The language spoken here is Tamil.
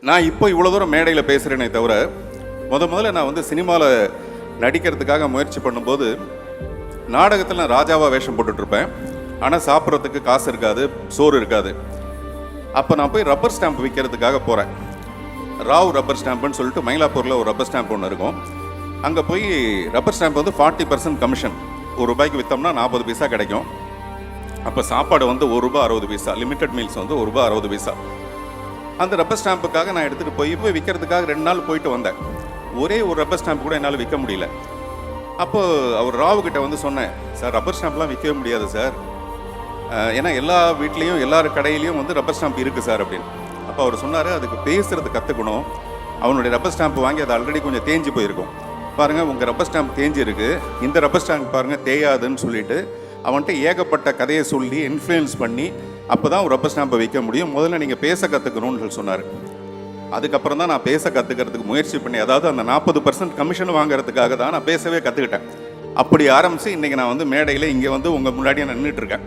நான் இப்போ இவ்வளோ தூரம் மேடையில் பேசுகிறேனே தவிர முதல்ல நான் வந்து சினிமாவில் நடிக்கிறதுக்காக முயற்சி பண்ணும்போது நாடகத்தில் நான் ராஜாவாக வேஷம் போட்டுட்ருப்பேன். ஆனால் சாப்பிட்றதுக்கு காசு இருக்காது, சோறு இருக்காது. அப்போ நான் போய் ரப்பர் ஸ்டாம்ப் விற்கிறதுக்காக போகிறேன். ராவ் ரப்பர் ஸ்டாம்புன்னு சொல்லிட்டு மயிலாப்பூரில் ஒரு ரப்பர் ஸ்டாம்ப் ஒன்று இருக்கும். அங்கே போய் ரப்பர் ஸ்டாம்ப் வந்து 40% கமிஷன். ₹1 விற்றோம்னா 40 பைசா கிடைக்கும். அப்போ சாப்பாடு வந்து ₹1.60, லிமிட்டட் மீல்ஸ் வந்து ₹1.60. அந்த ரப்பர் ஸ்டாம்புக்காக நான் எடுத்துகிட்டு போய் விற்கிறதுக்காக 2 நாள் போயிட்டு வந்தேன். ஒரே ஒரு ரப்பர் ஸ்டாம்ப் கூட என்னால் விற்க முடியல. அப்போது அவர் ராவுக்கிட்ட வந்து சொன்னேன், சார் ரப்பர் ஸ்டாம்ப்லாம் விற்கவே முடியாது சார், ஏன்னா எல்லா வீட்லேயும் எல்லார் கடையிலையும் வந்து ரப்பர் ஸ்டாம்ப் இருக்குது சார் அப்படின்னு. அப்போ அவர் சொன்னார், அதுக்கு பேசுகிறது கற்றுக்கணும். அவனுடைய ரப்பர் ஸ்டாம்ப் வாங்கி அது ஆல்ரெடி கொஞ்சம் தேஞ்சு போயிருக்கும். பாருங்கள், உங்கள் ரப்பர் ஸ்டாம்ப் தேஞ்சு இருக்குது, இந்த ரப்பர் ஸ்டாம்ப் பாருங்கள் தேயாதுன்னு சொல்லிட்டு அவன்கிட்ட ஏகப்பட்ட கதையை சொல்லி இன்ஃப்ளூயன்ஸ் பண்ணி அப்போ தான் ஒரு ரப்பர் ஸ்டாம்பை விற்க முடியும். முதல்ல நீங்கள் பேச கற்றுக்கணும்னு சொன்னார். அதுக்கப்புறம் தான் நான் பேச கற்றுக்கிறதுக்கு முயற்சி பண்ணி, அதாவது அந்த 40% கமிஷன் வாங்குறதுக்காக தான் நான் பேசவே கற்றுக்கிட்டேன். அப்படி ஆரம்பித்து இன்றைக்கி நான் வந்து மேடையில் இங்கே வந்து உங்கள் முன்னாடியே நான் நின்றுட்டுருக்கேன்.